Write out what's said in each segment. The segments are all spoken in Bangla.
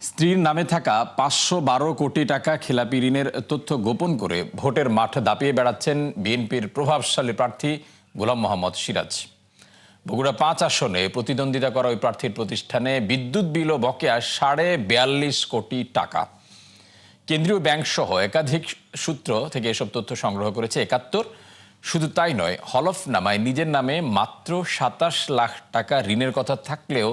স্ত্রীর নামে থাকা ৫১২ কোটি টাকা খেলাপি ঋণের তথ্য গোপন করে ভোটের মাঠ দাপিয়ে বেড়াচ্ছেন বিএনপির প্রভাবশালী প্রার্থী গোলাম মোহাম্মদ সিরাজ। বগুড়া ৫ আসনে প্রতিদ্বন্দ্বিতা করা ওই প্রার্থীর প্রতিষ্ঠানে বিদ্যুৎ বিল ও বকেয়া ৪২.৫ কোটি টাকা। কেন্দ্রীয় ব্যাংক সহ একাধিক সূত্র থেকে এসব তথ্য সংগ্রহ করেছে ৭১। শুধু তাই নয়, হলফনামায় নিজের নামে মাত্র ২৭ লাখ টাকা ঋণের কথা থাকলেও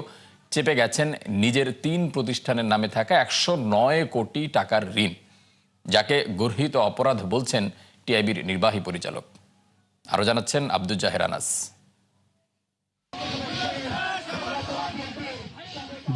চেপে গেছেন নিজের ৩ প্রতিষ্ঠানের নামে থাকা ১০৯ কোটি টাকার ঋণ, যাকে গর্হিত অপরাধ বলছেন টিআইবির নির্বাহী পরিচালক। আরো জানাচ্ছেন আব্দুল জাহের আনাস।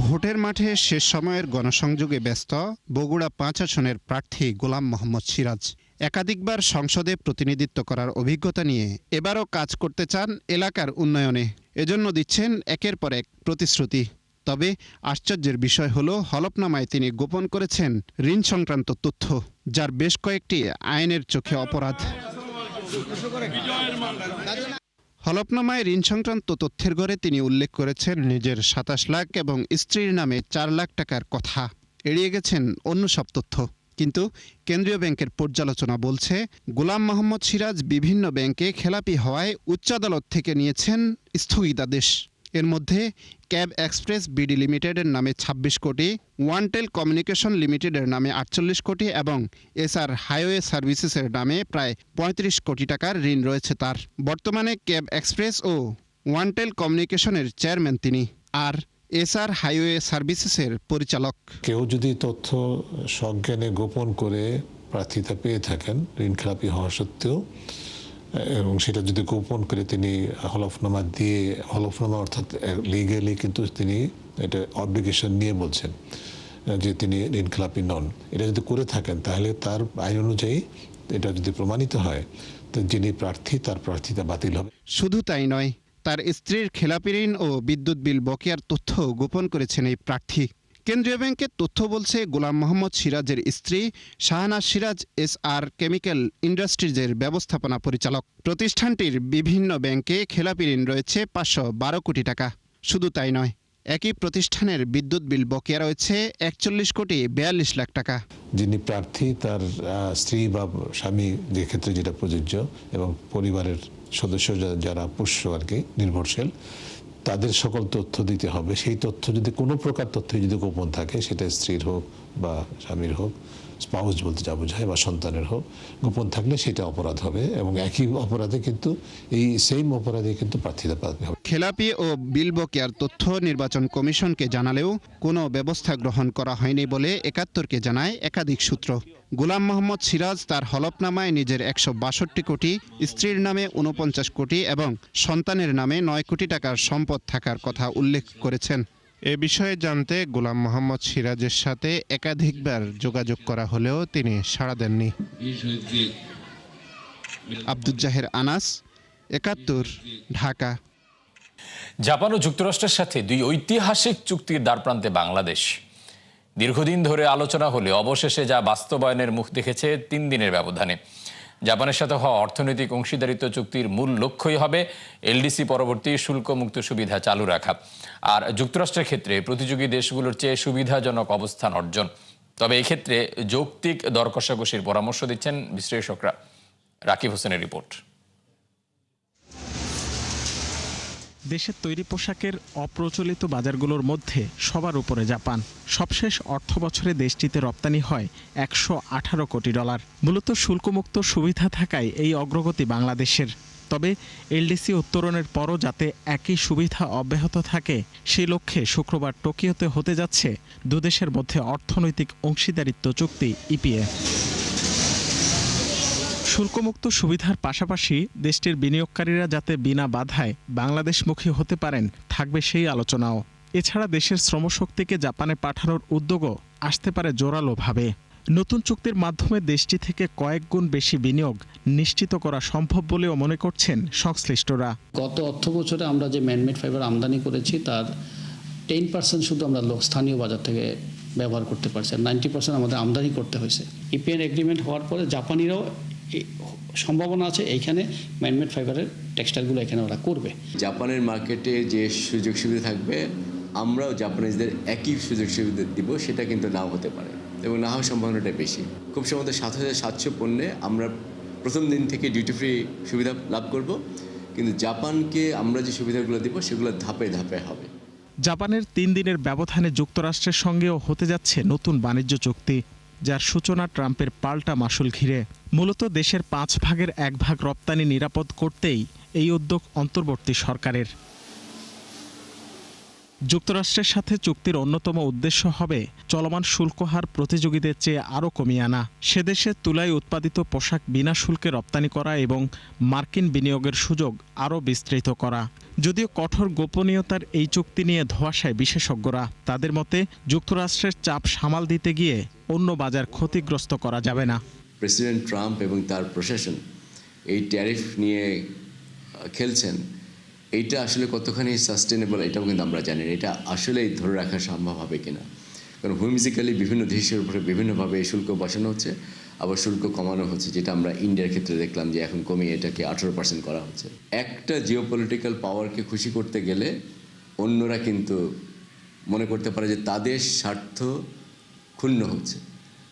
ভোটের মাঠে শেষ সময়ের গণসংযোগে ব্যস্ত বগুড়া ৫ আসনের প্রার্থী গোলাম মোহাম্মদ সিরাজ। একাধিকবার সংসদে প্রতিনিধিত্ব করার অভিজ্ঞতা নিয়ে এবারও কাজ করতে চান এলাকার উন্নয়নে। এজন্য দিচ্ছেন একের পর এক প্রতিশ্রুতি। তবে আশ্চর্যের বিষয় হলো, হলফনামায় তিনি গোপন করেছেন ঋণ সংক্রান্ত তথ্য, যার বেশ কয়েকটি আইনের চোখে অপরাধ। হলফনামায় ঋণ সংক্রান্ত তথ্যের ঘরে তিনি উল্লেখ করেছেন নিজের ২৭ লাখ এবং স্ত্রীর নামে ৪ লাখ টাকার কথা। এড়িয়ে গেছেন অন্য সব তথ্য। কিন্তু কেন্দ্রীয় ব্যাংকের পর্যালোচনা বলছে, গোলাম মোহাম্মদ সিরাজ বিভিন্ন ব্যাংকে খেলাপি হওয়ায় উচ্চ আদালত থেকে নিয়েছেন স্থগিতাদেশ। এর মধ্যে ক্যাব এক্সপ্রেস বিডি লিমিটেডের নামে ২৬ কোটি, ওয়ানটেল কমিউনিকেশন লিমিটেডের নামে ৪৮ কোটি এবং এসআর হাইওয়ে সার্ভিসেসের নামে প্রায় ৩৫ কোটি টাকার ঋণ রয়েছে তার। বর্তমানে ক্যাব এক্সপ্রেস ও ওয়ানটেল কমিউনিকেশনের চেয়ারম্যান তিনি, আর এসআর হাইওয়ে সার্ভিসেসের পরিচালক। কেউ যদি তথ্য সজ্ঞানে গোপন করে প্রার্থিতা পেয়ে থাকেন ঋণ খেলাপি হওয়া সত্ত্বেও, এবং সেটা যদি গোপন করে তিনি হলফনামা দিয়ে, হলফনামা অর্থাৎ লিগালি কিন্তু তিনি এটা অব্লিগেশন নিয়ে বলছেন যে তিনি ঋণ খেলাপি নন, এটা যদি করে থাকেন তাহলে তার আইন অনুযায়ী এটা যদি প্রমাণিত হয় তো যিনি প্রার্থী তার প্রার্থিতা বাতিল হবে। শুধু তাই নয়, তার স্ত্রীর খেলাপি ঋণ ও বিদ্যুৎ বিল বকেয়ার তথ্য গোপন করেছেন এই প্রার্থী। কেন্দ্রীয় ব্যাংকের তথ্য বলছে, গোলাম মোহাম্মদ সিরাজের স্ত্রী শাহনাজ সিরাজ এসআর কেমিক্যাল ইন্ডাস্ট্রিজের ব্যবস্থাপনা পরিচালক। প্রতিষ্ঠানটির বিভিন্ন ব্যাংকে খেলাপি ঋণ রয়েছে ৫১২ কোটি টাকা। শুধু তাই নয়, একই প্রতিষ্ঠানের বিদ্যুৎ বিল বকেয়া রয়েছে ৪১ কোটি ৪২ লাখ টাকা। যিনি প্রার্থী তার স্ত্রী বা স্বামী, যে ক্ষেত্রে যেটা প্রযোজ্য, এবং পরিবারের সদস্য যারা পোষ্য আর কি নির্ভরশীল, তাদের সকল তথ্য দিতে হবে। সেই তথ্য যদি কোনো প্রকার তথ্য যদি গোপন থাকে, সেটা স্ত্রীর হোক বা স্বামীর হোক, স্পাউস বলতে যা বোঝায়, বা সন্তানের হোক, গোপন থাকলে সেটা অপরাধ হবে এবং একই অপরাধে কিন্তু এই সেম অপরাধে কিন্তু প্রার্থিতা পাওয়া হবে। খেলাপি ও বিল বকেয়ার তথ্য নির্বাচন কমিশনকে জানালেও কোনো ব্যবস্থা গ্রহণ করা হয়নি বলে ৭১কে জানায় একাধিক সূত্র। গোলাম মোহাম্মদ সিরাজ তার হলফনামায় নিজের ১৬২ কোটি, স্ত্রীর নামে ৪৯ কোটি এবং সন্তানের নামে ৯ কোটি টাকার সম্পদ থাকার কথা উল্লেখ করেছেন। এ বিষয়ে জানতে গোলাম মোহাম্মদ সিরাজের সাথে একাধিকবার যোগাযোগ করা হলেও তিনি সাড়া দেননি। আব্দুল জাহের আনাস, ৭১, ঢাকা। জাপান ও যুক্তরাষ্ট্রের সাথে ২ ঐতিহাসিক চুক্তির দ্বারপ্রান্তে বাংলাদেশ। দীর্ঘদিন ধরে আলোচনা হলে অবশেষে যা বাস্তবায়নের মুখ দেখেছে ৩ দিনের ব্যবধানে। জাপানের সাথে হওয়া অর্থনৈতিক অংশীদারিত্ব চুক্তির মূল লক্ষ্যই হবে এলডিসি পরবর্তী শুল্কমুক্ত সুবিধা চালু রাখা, আর যুক্তরাষ্ট্রের ক্ষেত্রে প্রতিযোগী দেশগুলোর চেয়ে সুবিধাজনক অবস্থান অর্জন। তবে এই ক্ষেত্রে যৌক্তিক দর কষাকষির পরামর্শ দিচ্ছেন বিশ্লেষকরা। রাকিব হোসেনের রিপোর্ট। দেশের তৈরি পোশাকের অপ্রচলিত বাজারগুলোর মধ্যে সবার উপরে জাপান। সবশেষ অর্থ বছরে দেশটিতে রপ্তানি হয় $১১৮ কোটি। মূলত শুল্কমুক্ত সুবিধা থাকায় এই অগ্রগতি বাংলাদেশের। তবে এলডিসি উত্তরণের পরও যাতে একই সুবিধা অব্যাহত থাকে, সেই লক্ষ্যে শুক্রবার টোকিওতে হতে যাচ্ছে দুদেশের মধ্যে অর্থনৈতিক অংশীদারিত্ব চুক্তি ইপিএ। শুল্কমুক্ত সুবিধার পাশাপাশি দেশটির বিনিয়োগকারীরা যাতে বিনা বাধায় বাংলাদেশমুখী হতে পারেন, থাকবে সেই আলোচনাও। এছাড়া দেশের শ্রমশক্তিকে জাপানে পাঠানোর উদ্যোগও আসতে পারে জোরালোভাবে। নতুন চুক্তির মাধ্যমে দেশটি থেকে কয়েক গুণ বেশি বিনিয়োগ নিশ্চিত করা সম্ভব বলেও মনে করছেন সংশ্লিষ্টরা। গত অর্থ বছরে আমরা যে ম্যানমেড ফাইবার আমদানি করেছি, তার 10% শুধু আমরা স্থানীয় বাজার থেকে ব্যবহার করতে পারছি, 90% আমাদের আমদানি করতে হয়েছে। ইপিএন এগ্রিমেন্ট হওয়ার পরে জাপানিরাও সম্ভাবনা আছে এইখানে ম্যানমেড ফাইবারের টেক্সটাইলগুলো এখানে ওরা করবে। জাপানের মার্কেটে যে সুযোগ সুবিধা থাকবে আমরাও জাপানিজদের একই সুযোগ সুবিধা দিব সেটা কিন্তু নাও হতে পারে এবং না হওয়ার সম্ভাবনাটা বেশি। খুব সম্ভবত 7,700 পণ্যে আমরা প্রথম দিন থেকে ডিউটি ফ্রি সুবিধা লাভ করব, কিন্তু জাপানকে আমরা যে সুবিধাগুলো দিব সেগুলো ধাপে ধাপে হবে। জাপানের 3 দিনের ব্যবধানে যুক্তরাষ্ট্রের সঙ্গেও হতে যাচ্ছে নতুন বাণিজ্য চুক্তি, যার সূচনা ট্রাম্পের পাল্টা মাশুল ঘিরে। মূলত দেশের 5 ভাগের 1 ভাগ রপ্তানি নিরাপদ করতেই এই উদ্যোগ অন্তর্বর্তী সরকারের। যুক্তরাষ্ট্রের সাথে চুক্তির অন্যতম উদ্দেশ্য হবে চলমান শুল্ক হার প্রতিযোগীদের চেয়ে আরও কমিয়ে আনা, সেদেশে তুলায় উৎপাদিত পোশাক বিনা শুল্কে রপ্তানি করা এবং মার্কিন বিনিয়োগের সুযোগ আরও বিস্তৃত করা। যদিও কঠোর গোপনীয়তার এই চুক্তি নিয়ে ধোঁয়াশায় বিশেষজ্ঞরা। তাদের মতে যুক্তরাষ্ট্রের চাপ সামাল দিতে গিয়ে অন্য বাজার ক্ষতিগ্রস্ত করা যাবে না। প্রেসিডেন্ট ট্রাম্প এবং তার প্রশাসন এই ট্যারিফ নিয়ে খেলছেন, এইটা আসলে কতখানি সাস্টেনেবল এটাও কিন্তু আমরা জানি না। এটা আসলেই ধরে রাখা সম্ভব হবে কিনা, কারণ হুইমজিক্যালি বিভিন্ন দেশের উপরে বিভিন্নভাবে এই শুল্ক বসানো হচ্ছে, আবার শুল্ক কমানো হচ্ছে, যেটা আমরা ইন্ডিয়ার ক্ষেত্রে দেখলাম যে এখন কমিয়ে এটাকে 18% করা হচ্ছে। একটা জিওপলিটিক্যাল পাওয়ারকে খুশি করতে গেলে অন্যরা কিন্তু মনে করতে পারে যে তাদের স্বার্থ ক্ষুণ্ণ হচ্ছে,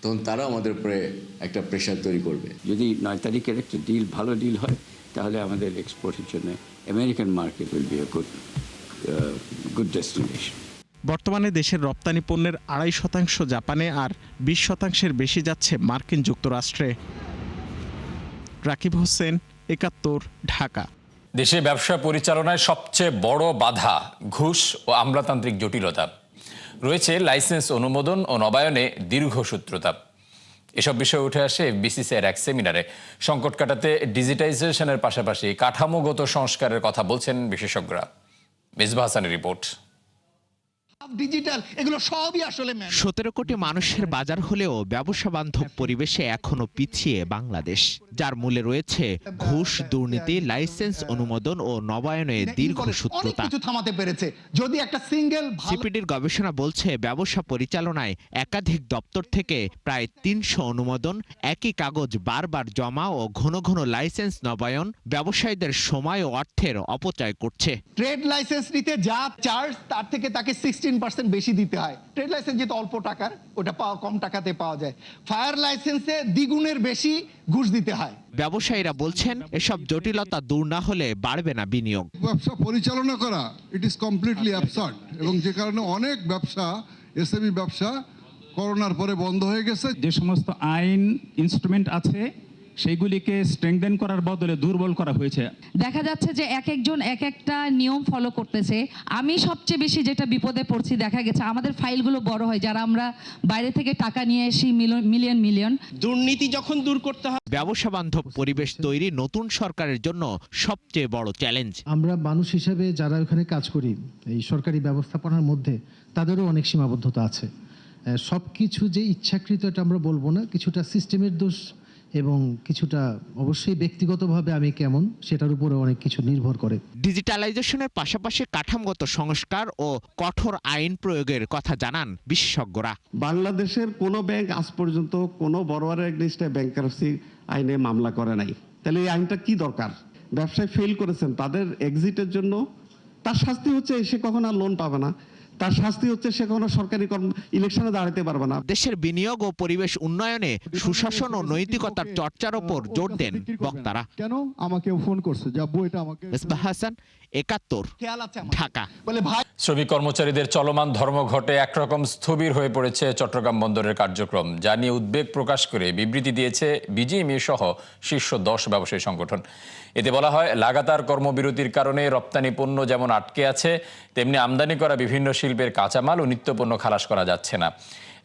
তখন তারা আমাদের উপরে একটা প্রেশার তৈরি করবে। যদি 9 তারিখের একটা ডিল ভালো ডিল হয় তাহলে আমাদের এক্সপোর্টের জন্য American market will be a good destination. বর্তমানে দেশের রপ্তানি পণ্যের 2.5% জাপানে আর 20% বেশি যাচ্ছে মার্কিন যুক্তরাষ্ট্রে। রাকিব হোসেন, 71, ঢাকা। দেশে ব্যবসা পরিচালনায় সবচেয়ে বড় বাধা ঘুষ ও আমলাতান্ত্রিক জটিলতা। রয়েছে লাইসেন্স অনুমোদন ও নবায়নে দীর্ঘসূত্রতা। এসব বিষয় উঠে আসে বিসিসিআইর এক সেমিনারে। সংকট কাটাতে ডিজিটাইজেশনের পাশাপাশি কাঠামোগত সংস্কারের কথা বলছেন বিশেষজ্ঞরা। মেজবা হাসানের রিপোর্ট। ডিজিটাল এগুলো সবই আসলে 17 কোটি মানুষের বাজার হলেও ব্যবসা বান্ধব পরিবেশে এখনো পিছিয়ে বাংলাদেশ, যার মূলে রয়েছে ঘুষ, দুর্নীতি, লাইসেন্স অনুমোদন ও নবায়নে দীর্ঘসূত্রতা। কিছু থামাতে পেরেছে যদি একটা সিঙ্গেল। সিপিডির গবেষণা বলছে ব্যবসা পরিচালনায় একাধিক দপ্তর থেকে প্রায় 300 অনুমোদন, একই কাগজ বারবার জমা ও ঘন ঘন লাইসেন্স নবায়ন ব্যবসায়ীদের সময় ও অর্থের অপচয় করছে। ট্রেড লাইসেন্স নিতে যা চার্জ তার থেকে তাকে 16% বেশি দিতে হয়। ট্রেড লাইসেন্স যেহেতু অল্প টাকার, ওটা কম টাকাতে পাওয়া যায়। ফায়ার লাইসেন্সে দ্বিগুণের বেশি ঘুষ দিতে হয়। ব্যবসায়ীরা বলছেন এসব জটিলতা দূর না হলে বাড়বে না বিনিয়োগ। ব্যবসা পরিচালনা করা ইট ইজ কমপ্লিটলি অ্যাবসার্ড, এবং যে কারণে অনেক ব্যবসা, এসএমই ব্যবসা করোনার পরে বন্ধ হয়ে গেছে। যে সমস্ত আইন ইনস্ট্রুমেন্ট আছে সেইগুলিকে স্ট্রেংথেন করার বদলে দুর্বল করা হয়েছে। দেখা যাচ্ছে যে এক একজন এক একটা নিয়ম ফলো করতেছে। আমি সবচেয়ে বেশি যেটা বিপদে পড়ছি, দেখা গেছে আমাদের ফাইলগুলো বড় হয়, যারা আমরা বাইরে থেকে টাকা নিয়ে আসি মিলিয়ন। দুর্নীতি যখন দূর করতে হয়, ব্যবসা বান্ধব পরিবেশ তৈরি নতুন সরকারের জন্য সবচেয়ে বড় চ্যালেঞ্জ। আমরা মানুষ হিসেবে যারা ওখানে কাজ করি এই সরকারি ব্যবস্থাপনার মধ্যে, তাদেরও অনেক সীমাবদ্ধতা আছে। সবকিছু যে ইচ্ছাকৃত এটা আমরা বলবো না, কিছুটা সিস্টেমের দোষ এবং কিছুটা অবশ্যই ব্যক্তিগতভাবে আমি কেমন সেটার উপরে অনেক কিছু নির্ভর করে। ডিজিটালাইজেশনের পাশাপাশি কাঠামোগত সংস্কার ও কঠোর আইন প্রয়োগের কথা জানান বিশেষজ্ঞরা। বাংলাদেশের কোনো ব্যাংক আজ পর্যন্ত কোনো বড়োয়ারের এগেইনস্টে ব্যাংকারপ্সি আইনে মামলা করে নাই। তাহলে এই আইনটা কি দরকার? ব্যবসায় ফেল করেছেন, তাদের এক্সিটের জন্য তার শাস্তি হচ্ছে সে কখনো আর লোন পাবে না, তার শাস্তি হচ্ছে সে কোনো সরকারি ইলেকশনে দাঁড়াতে পারবে না। দেশের বিনিয়োগ ও পরিবেশ উন্নয়নে সুশাসন ও নৈতিকতার চর্চার উপর জোর দেন বক্তারা। কেন আমাকে ফোন করছে, যাবো এটা আমাকে। মেজবা হাসান, 71, ঢাকা। শ্রমিক কর্মচারীদের চলমান ধর্মঘটে একরকম স্থবির হয়ে পড়েছে চট্টগ্রাম বন্দরের কার্যক্রম, যা নিয়ে উদ্বেগ প্রকাশ করে বিবৃতি দিয়েছে বিজিএমইএ সহ শীর্ষ 10 ব্যবসায়ী সংগঠন। এতে বলা হয়, লাগাতার কর্মবিরতির কারণে রপ্তানি পণ্য যেমন আটকে আছে, তেমনি আমদানি করা বিভিন্ন শিল্পের কাঁচামাল ও নিত্যপণ্য খালাস করা যাচ্ছে না।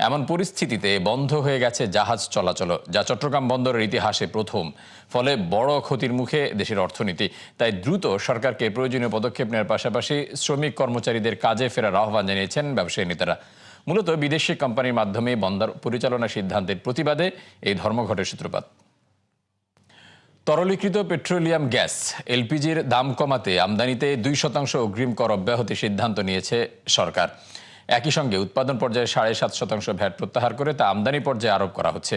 এমন পরিস্থিতিতে বন্ধ হয়ে গেছে জাহাজ চলাচল, যা চট্টগ্রাম বন্দরের ইতিহাসে প্রথম। ফলে বড় ক্ষতির মুখে দেশের অর্থনীতি। তাই দ্রুত সরকারকে প্রয়োজনীয় পদক্ষেপ নেওয়ার পাশাপাশি শ্রমিক কর্মচারীদের কাজে ফেরার আহ্বান জানিয়েছেন ব্যবসায়ী নেতারা। মূলত বিদেশি কোম্পানির মাধ্যমে বন্দর পরিচালনার সিদ্ধান্তের প্রতিবাদে এই ধর্মঘটের সূত্রপাত। তরলীকৃত পেট্রোলিয়াম গ্যাস এলপিজির দাম কমাতে আমদানিতে 2% অগ্রিম কর অব্যাহতির সিদ্ধান্ত নিয়েছে সরকার। একই সঙ্গে উৎপাদন পর্যায়ে 7.5% ভ্যাট প্রত্যাহার করে তা আমদানি পর্যায়ে আরোপ করা হচ্ছে,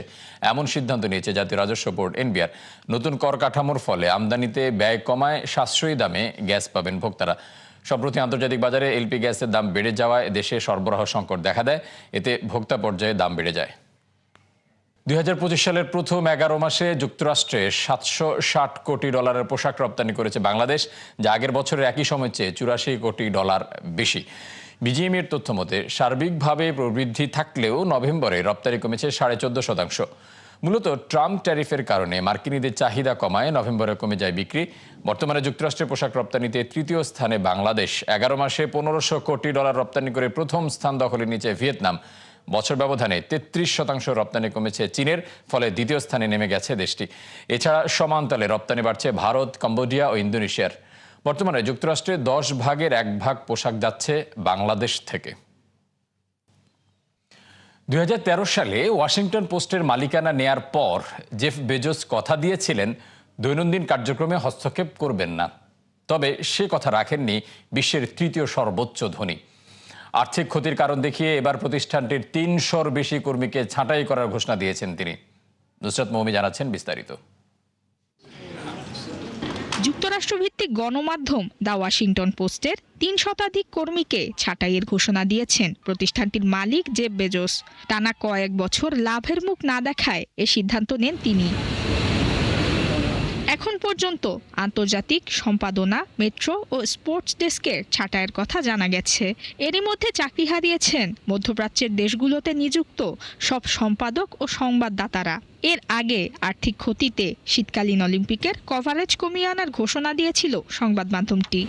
এমন সিদ্ধান্ত নিয়েছে জাতীয় রাজস্ব বোর্ড এনবিআর। নতুন কর কাঠামোর ফলে আমদানিতে ব্যয় কমায় সাশ্রয়ী দামে গ্যাস পাবেন ভোক্তারা। সম্প্রতি আন্তর্জাতিক বাজারে এলপি গ্যাসের দাম বেড়ে যাওয়ায় দেশে সরবরাহ সংকট দেখা দেয়, এতে ভোক্তা পর্যায়ে দাম বেড়ে যায়। 2025 সালের প্রথম 11 মাসে যুক্তরাষ্ট্রে $760 কোটি পোশাক রপ্তানি করেছে বাংলাদেশ, যা আগের বছরের একই সময়ের চেয়ে $84 কোটি বেশি। বিজিএমইএর তথ্য মতে সার্বিকভাবে প্রবৃদ্ধি থাকলেও নভেম্বরে রপ্তানি কমেছে 14.5%। মূলত ট্রাম্প ট্যারিফের কারণে মার্কিনীদের চাহিদা কমায় নভেম্বরে কমে যায় বিক্রি। বর্তমানে যুক্তরাষ্ট্রের পোশাক রপ্তানিতে তৃতীয় স্থানে বাংলাদেশ। 11 মাসে $1500 কোটি রপ্তানি করে প্রথম স্থান দখলে নিয়েছে ভিয়েতনাম। বছর ব্যবধানে 33% রপ্তানি কমেছে চীনের, ফলে দ্বিতীয় স্থানে নেমে গেছে দেশটি। এছাড়া সমান তালে রপ্তানি বাড়ছে ভারত, কম্বোডিয়া ও ইন্দোনেশিয়ার। বর্তমানে যুক্তরাষ্ট্রে 10 ভাগের 1 ভাগ পোশাক যাচ্ছে বাংলাদেশ থেকে। 2013 সালে ওয়াশিংটন পোস্টের মালিকানা নেয়ার পর জেফ বেজোস কথা দিয়েছিলেন দৈনন্দিন কার্যক্রমে হস্তক্ষেপ করবেন না। তবে সে কথা রাখেননি বিশ্বের তৃতীয় সর্বোচ্চ ধনী। আর্থিক ক্ষতির কারণ দেখিয়ে এবার প্রতিষ্ঠানটির 300-র বেশি কর্মীকে ছাঁটাই করার ঘোষণা দিয়েছেন তিনি। নুসরাত মৌমি জানাচ্ছেন বিস্তারিত। যুক্তরাষ্ট্রভিত্তিক গণমাধ্যম দ্য ওয়াশিংটন পোস্টের 3 শতাধিক কর্মীকে ছাঁটাইয়ের ঘোষণা দিয়েছেন প্রতিষ্ঠানটির মালিক জেফ বেজোস। টানা কয়েক বছর লাভের মুখ না দেখায় এ সিদ্ধান্ত নেন তিনি। এখন পর্যন্ত আন্তর্জাতিক সম্পাদনা, মেট্রো ও স্পোর্টস ডেস্কের ছাঁটাইয়ের কথা জানা গেছে। এরই মধ্যে চাকরি হারিয়েছেন মধ্যপ্রাচ্যের দেশগুলোতে নিযুক্ত সব সম্পাদক ও সংবাদদাতারা। এর আগে আর্থিক ক্ষতিতে শীতকালীন অলিম্পিকের কভারেজ কমিয়ে আনার ঘোষণা দিয়েছিল সংবাদ মাধ্যমটি।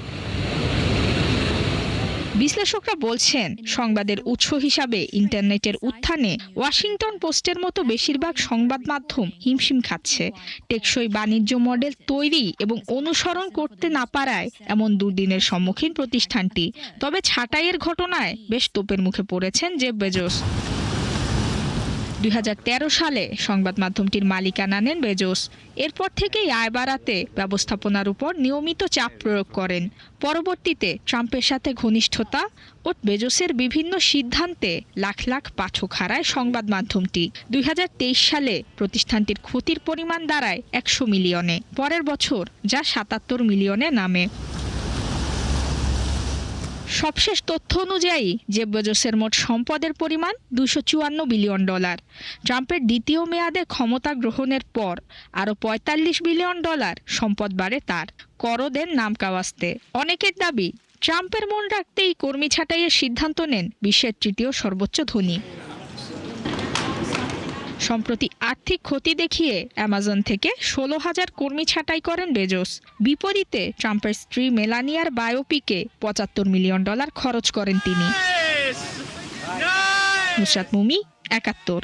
বিশ্লেষকরা বলছেন, সংবাদের উৎস হিসাবে ইন্টারনেটের উত্থানে ওয়াশিংটন পোস্টের মতো বেশিরভাগ সংবাদ মাধ্যম হিমশিম খাচ্ছে। টেকসই বাণিজ্য মডেল তৈরি এবং অনুসরণ করতে না পারায় এমন দুর্দিনের সম্মুখীন প্রতিষ্ঠানটি। তবে ছাঁটাইয়ের ঘটনায় বেশ তোপের মুখে পড়েছেন জেফ বেজোস। 2013 সালে সংবাদ মাধ্যমটির মালিকানা নেন বেজোস। এরপর থেকেই আয় বাড়াতে ব্যবস্থাপনার উপর নিয়মিত চাপ প্রয়োগ করেন। পরবর্তীতে ট্রাম্পের সাথে ঘনিষ্ঠতা ও বেজোসের বিভিন্ন সিদ্ধান্তে লাখ লাখ পাঠক হারায় সংবাদ মাধ্যমটি। 2023 সালে প্রতিষ্ঠানটির ক্ষতির পরিমাণ দাঁড়ায় 100 মিলিয়নে, পরের বছর যা 77 মিলিয়নে নামে। সবশেষ তথ্য অনুযায়ী জেফ বেজোসের মোট সম্পদের পরিমাণ $254 বিলিয়ন। ট্রাম্পের দ্বিতীয় মেয়াদে ক্ষমতা গ্রহণের পর আরও $45 বিলিয়ন সম্পদ বাড়ে তার। করও দেন নাম কাওয়াস্তে। অনেকের দাবি, ট্রাম্পের মন রাখতেই কর্মী ছাঁটাইয়ের সিদ্ধান্ত নেন বিশ্বের তৃতীয় সর্বোচ্চ ধনী। সম্প্রতি আর্থিক ক্ষতি দেখিয়ে অ্যামাজন থেকে 16,000 কর্মী ছাঁটাই করেন বেজোস। বিপরীতে ট্রাম্পের স্ত্রী মেলানিয়ার বায়োপিকে $75 মিলিয়ন খরচ করেন তিনি। নুসরাত মৌমি, 71।